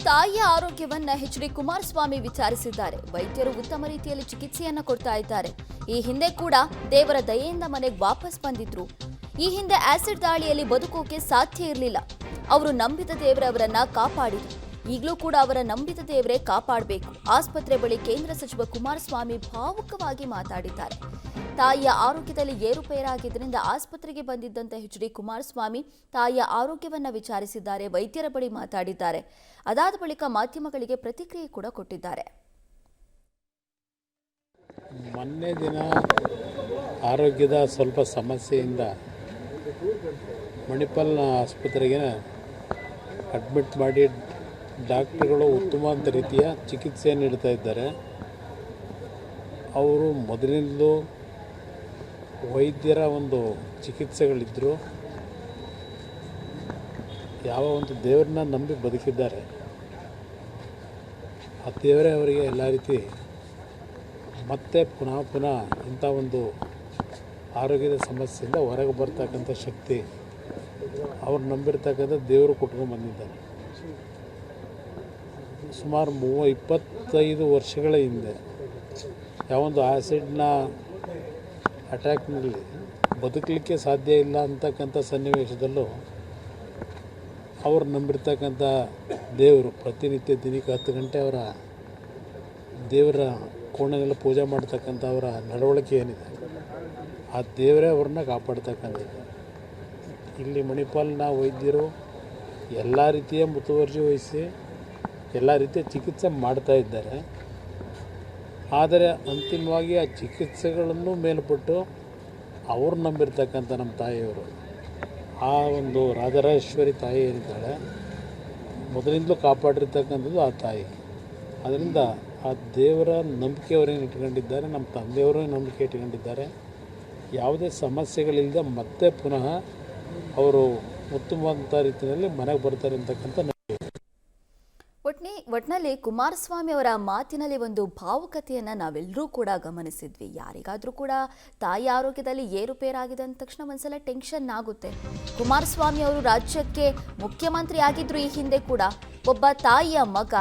ತಾಯಿಯ ಆರೋಗ್ಯವನ್ನ ಎಚ್.ಡಿ. ಕುಮಾರಸ್ವಾಮಿ ವಿಚಾರಿಸಿದ್ದಾರೆ. ವೈದ್ಯರು ಉತ್ತಮ ರೀತಿಯಲ್ಲಿ ಚಿಕಿತ್ಸೆಯನ್ನ ಕೊಡ್ತಾ ಇದ್ದಾರೆ. ಈ ಹಿಂದೆ ಕೂಡ ದೇವರ ದಯೆಯಿಂದ ಮನೆಗೆ ವಾಪಸ್ ಬಂದಿದ್ರು. ಈ ಹಿಂದೆ ಆಸಿಡ್ ದಾಳಿಯಲ್ಲಿ ಬದುಕೋಕೆ ಸಾಧ್ಯ ಇರಲಿಲ್ಲ. ಅವರು ನಂಬಿದ ದೇವರೇ ಅವರನ್ನ ಕಾಪಾಡಿದ್ರು. ಈಗಲೂ ಕೂಡ ಅವರ ನಂಬಿದ ದೇವರೇ ಕಾಪಾಡಬೇಕು. ಆಸ್ಪತ್ರೆ ಬಳಿ ಕೇಂದ್ರ ಸಚಿವ ಕುಮಾರಸ್ವಾಮಿ ಭಾವುಕವಾಗಿ ಮಾತಾಡಿದ್ದಾರೆ. ತಾಯಿಯ ಆರೋಗ್ಯದಲ್ಲಿ ಏರುಪೇರಾಗಿದ್ದರಿಂದ ಆಸ್ಪತ್ರೆಗೆ ಬಂದಿದ್ದಂತೆ ಎಚ್.ಡಿ. ಕುಮಾರಸ್ವಾಮಿ ತಾಯಿಯ ಆರೋಗ್ಯವನ್ನ ವಿಚಾರಿಸಿದ್ದಾರೆ. ವೈದ್ಯರ ಬಳಿ ಮಾತಾಡಿದ್ದಾರೆ. ಅದಾದ ಬಳಿಕ ಮಾಧ್ಯಮಗಳಿಗೆ ಪ್ರತಿಕ್ರಿಯೆ ಕೂಡ ಕೊಟ್ಟಿದ್ದಾರೆ. ಮೊನ್ನೆ ದಿನ ಆರೋಗ್ಯದ ಸ್ವಲ್ಪ ಸಮಸ್ಯೆಯಿಂದ ಮಣಿಪಾಲ್ ಆಸ್ಪತ್ರೆಗೆ ಅಡ್ಮಿಟ್ ಮಾಡಿ ಡಾಕ್ಟರ್ಗಳು ಉತ್ತಮವಾದ ರೀತಿಯ ಚಿಕಿತ್ಸೆ ನೀಡ್ತಾ ಇದ್ದಾರೆ. ಅವರು ಮೊದಲಿಂದಲೂ ವೈದ್ಯರ ಒಂದು ಚಿಕಿತ್ಸೆಗಳಿದ್ದರು. ಯಾವ ಒಂದು ದೇವರನ್ನ ನಂಬಿ ಬದುಕಿದ್ದಾರೆ. ಆ ದೇವರೇ ಅವರಿಗೆ ಎಲ್ಲ ರೀತಿ ಮತ್ತೆ ಪುನಃ ಇಂಥ ಒಂದು ಆರೋಗ್ಯದ ಸಮಸ್ಯೆಯಿಂದ ಹೊರಗೆ ಬರ್ತಕ್ಕಂಥ ಶಕ್ತಿ ಅವ್ರು ನಂಬಿರ್ತಕ್ಕಂಥ ದೇವರು ಕೊಟ್ಕೊಂಡು ಬಂದಿದ್ದಾರೆ. ಸುಮಾರು 25 ವರ್ಷಗಳ ಹಿಂದೆ ಯಾವೊಂದು ಆ್ಯಸಿಡ್ನ ಅಟ್ಯಾಕ್ನಲ್ಲಿ ಬದುಕಲಿಕ್ಕೆ ಸಾಧ್ಯ ಇಲ್ಲ ಅಂತಕ್ಕಂಥ ಸನ್ನಿವೇಶದಲ್ಲೂ ಅವ್ರು ನಂಬಿರ್ತಕ್ಕಂಥ ದೇವರು ಪ್ರತಿನಿತ್ಯ ದಿನಕ್ಕೆ 10 ಗಂಟೆ ಅವರ ದೇವರ ಕೋಣೆಲ್ಲ ಪೂಜೆ ಮಾಡ್ತಕ್ಕಂಥ ಅವರ ನಡವಳಿಕೆ ಏನಿದೆ, ಆ ದೇವರೇ ಅವ್ರನ್ನ ಕಾಪಾಡ್ತಕ್ಕಂಥದ್ದು. ಇಲ್ಲಿ ಮಣಿಪಾಲ್ನ ವೈದ್ಯರು ಎಲ್ಲ ರೀತಿಯ ಮುತುವರ್ಜಿ ವಹಿಸಿ ಎಲ್ಲ ರೀತಿಯ ಚಿಕಿತ್ಸೆ ಮಾಡ್ತಾ ಇದ್ದಾರೆ. ಆದರೆ ಅಂತಿಮವಾಗಿ ಆ ಚಿಕಿತ್ಸೆಗಳನ್ನು ಮೇಲ್ಪಟ್ಟು ಅವ್ರು ನಂಬಿರ್ತಕ್ಕಂಥ ನಮ್ಮ ತಾಯಿಯವರು, ಆ ಒಂದು ರಾಜರಾಜೇಶ್ವರಿ ತಾಯಿ ಏನಿದ್ದಾಳೆ ಮೊದಲಿಂದಲೂ ಕಾಪಾಡಿರ್ತಕ್ಕಂಥದ್ದು ಆ ತಾಯಿ. ಅದರಿಂದ ಆ ದೇವರ ನಂಬಿಕೆ ಅವರೇನು ಇಟ್ಕೊಂಡಿದ್ದಾರೆ, ನಮ್ಮ ತಂದೆಯವರು ನಂಬಿಕೆ ಇಟ್ಕೊಂಡಿದ್ದಾರೆ. ಯಾವುದೇ ಸಮಸ್ಯೆಗಳಿಲ್ಲದೆ ಮತ್ತೆ ಪುನಃ ಅವರು ಉತ್ತಮವಾದಂಥ ರೀತಿಯಲ್ಲಿ ಮನೆಗೆ ಬರ್ತಾರೆ ಅಂತಕ್ಕಂಥ ಒಟ್ನಲ್ಲಿ ಕುಮಾರಸ್ವಾಮಿ ಅವರ ಮಾತಿನಲ್ಲಿ ಒಂದು ಭಾವುಕತೆಯನ್ನು ನಾವೆಲ್ಲರೂ ಕೂಡ ಗಮನಿಸಿದ್ವಿ. ಯಾರಿಗಾದರೂ ಕೂಡ ತಾಯಿ ಆರೋಗ್ಯದಲ್ಲಿ ಏರುಪೇರಾಗಿದೆ ಅಂದ ತಕ್ಷಣ ಒಂದ್ಸಲ ಟೆನ್ಷನ್ ಆಗುತ್ತೆ. ಕುಮಾರಸ್ವಾಮಿ ಅವರು ರಾಜ್ಯಕ್ಕೆ ಮುಖ್ಯಮಂತ್ರಿ ಆಗಿದ್ರು. ಈ ಹಿಂದೆ ಕೂಡ ಒಬ್ಬ ತಾಯಿಯ ಮಗ